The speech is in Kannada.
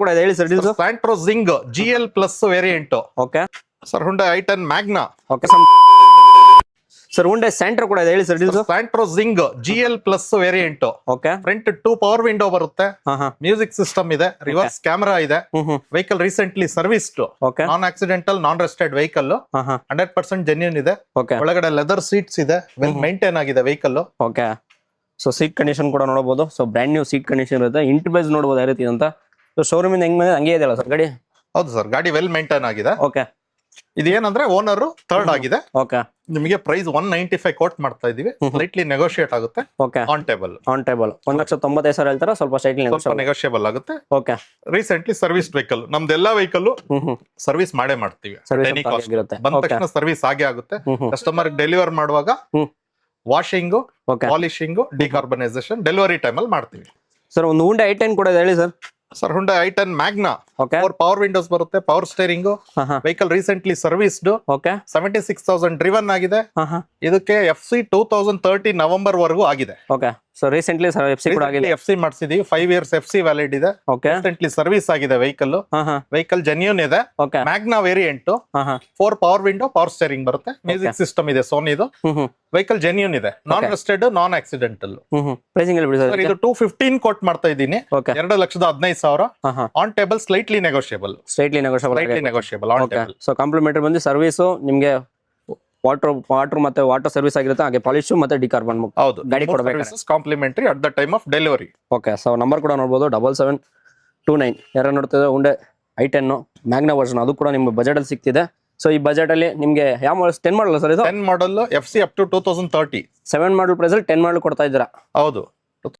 ಕೂಡ ಇದೆ ಹೇಳಿ sir deals. Santro Xing GL plus variant. Okay sir Hyundai i10 Magna. Okay sir Hyundai Santro ಕೂಡ ಇದೆ ಹೇಳಿ sir deals. Santro Xing GL plus variant. Okay front 2 power window ಬರುತ್ತೆ. ಹಾ ಮ್ಯೂಸಿಕ್ ಸಿಸ್ಟಮ್ ಇದೆ, ರಿವರ್ಸ್ ಕ್ಯಾಮೆರಾ ಇದೆ. Vehicle recently serviced, okay non accidental non rested vehicle. ಹಾ 100% ಜೆನ್ಯೂನ್ ಇದೆ. ಓಕೆ ಒಳಗಡೆ ಲೆದರ್ ಸೀಟ್ಸ್ ಇದೆ, ವೆಲ್ ಮೇಂಟೈನ್ ಆಗಿದೆ vehicle. Okay so seat condition ಕೂಡ ನೋಡಬಹುದು. So brand new seat condition ಇರುತ್ತೆ. ಇಂಟರ್ಫೇಸ್ ನೋಡಬಹುದು ಯಾವ ರೀತಿ ಅಂತ. ಸೊ ಶೋರೂಮ್ ಇಂದ ಹೆಂಗ್ ಹಂಗೆ ಇದೆಯಲ್ಲ ಸರ್ ಗಾಡಿ? ಹೌದು ಸರ್, ಗಾಡಿ ವೆಲ್ ಮೇಂಟೈನ್ ಆಗಿದೆ. ಓಕೆ ಇದೇನಂದ್ರೆ ಓನರ್ ಥರ್ಡ್ ಆಗಿದೆ. ಓಕೆ ನಿಮಗೆ ಪ್ರೈಸ್ 195 ಕೋಟ್ ಮಾಡ್ತಾ ಇದೀವಿ. ಸ್ಲೈಟ್ಲಿ ನೆಗೋಷಿಯೇಟ್ ಆಗುತ್ತೆ. ಓಕೆ ಆನ್ ಟೇಬಲ್ 1,95,000 ಹೇಳ್ತಾರೆ, ಸ್ವಲ್ಪ ಸೈಟ್ಲಿ ಸ್ವಲ್ಪ ನೆಗೋಷಿಯೇಬಲ್ ಆಗುತ್ತೆ. ಓಕೆ ರೀಸೆಂಟ್ಲಿ ಸರ್ವಿಸ್ ವೆಹಿಕಲ್, ನಮ್ದೆಲ್ಲಾ ವೆಹಿಕಲ್ ಸರ್ವಿಸ್ ಮಾಡೇ ಮಾಡ್ತೀವಿ. ಸರ್ವಿಸ್ ಇರುತ್ತೆ. ಬಂದ ತಕ್ಷಣ ಸರ್ವಿಸ್ ಆಗೇ ಆಗುತ್ತೆ. ಕಸ್ಟಮರ್ ಡೆಲಿವರ್ ಮಾಡುವಾಗ washing, okay polishing, decarbonisation delivery time ಅಲ್ಲಿ ಮಾಡ್ತೀವಿ. ಸರ್ ಒಂದು ಹುಂಡೈ i10 ಕೂಡ ಇದೆ ಹೇಳಿ sir. Sir Hyundai i10 Magna. Okay 4 power windows ಬರುತ್ತೆ, power steering. Vehicle recently serviced. Okay 76,000 driven ಆಗಿದೆ. ಇದಕ್ಕೆ FC 2030 ನವೆಂಬರ್ ವರೆಗೂ ಆಗಿದೆ. ಓಕೆ ಸೊ ರೀಸೆಂಟ್ಲಿ FC ಕೂಡ ಆಗಿದೆ. FC ಮಾಡಿಸಿದೀವಿ, 5 years FC ವ್ಯಾಲಿಡ್ ಇದೆ. ಓಕೆ ರೀಸೆಂಟ್ಲಿ ಸರ್ವಿಸ್ ಆಗಿದೆ ವೆಹಿಕಲ್. ವೆಹಿಕಲ್ ಜೆನ್ಯೂನ್ ಇದೆ. Okay Magna variant. 4 power window, power steering ಬರುತ್ತೆ. ಮ್ಯೂಸಿಕ್ ಸಿಸ್ಟಮ್ ಇದೆ ಸೋನಿದು. ವೆಹಿಕಲ್ ಜೆನ್ಯೂನ್ ಇದೆ, ನಾನ್ ರೆಸ್ಟೆಡ್, ನಾನ್ ಆಕ್ಸಿಡೆಂಟಲ್. ಪ್ರೈಸಿಂಗ್ ಹೇಳ್ಬಿಡಿ ಸರ್. ಇದು 215 ಕೋಟ್ ಮಾಡ್ತಾ ಇದ್ದೀನಿ. Okay 2,15,000. On table slightly negotiable. Straightly negotiable on okay table. So complementary ಬಂದು ಸರ್ವಿಸು ನಿಮಗೆ ವಾಟರ್ ಮತ್ತೆ ವಾಟರ್ ಸರ್ವಿಸ್ ಆಗಿರುತ್ತೆ, ಹಾಗೆ ಪಾಲಿಶ್ ಮತ್ತೆ ಡಿಕಾರ್ಬನ್ ಹೌದು, ಗಾಡಿ ಕೊಡಬೇಕು. Complementary at the time of delivery. Okay so number ಕೂಡ ನೋಡಬಹುದು 7729. ಯಾರು ನೋಡ್ತಿದ್ರೆ ಹುಂಡೈ i10 ಮ್ಯಾಗ್ನಾ ವರ್ಷನ್, ಅದು ಕೂಡ ನಿಮ್ಗೆ ಬಜೆಟ್ ಅಲ್ಲಿ ಸಿಗ್ತಿದೆ. ಸೊ ಈ ಬಜೆಟ್ ಅಲ್ಲಿ ನಿಮ್ಗೆ ಯಾವ ಮಾಡಲ್ 10 ಮಾಡಲ್ಲ ಸರ್ ಇದು? 10 model FC up to 2030. 7 model price ಅಲ್ಲಿ 10 ಮಾಡಲ್ ಕೊಡ್ತಾ ಇದ್ದೀರಾ? ಹೌದು.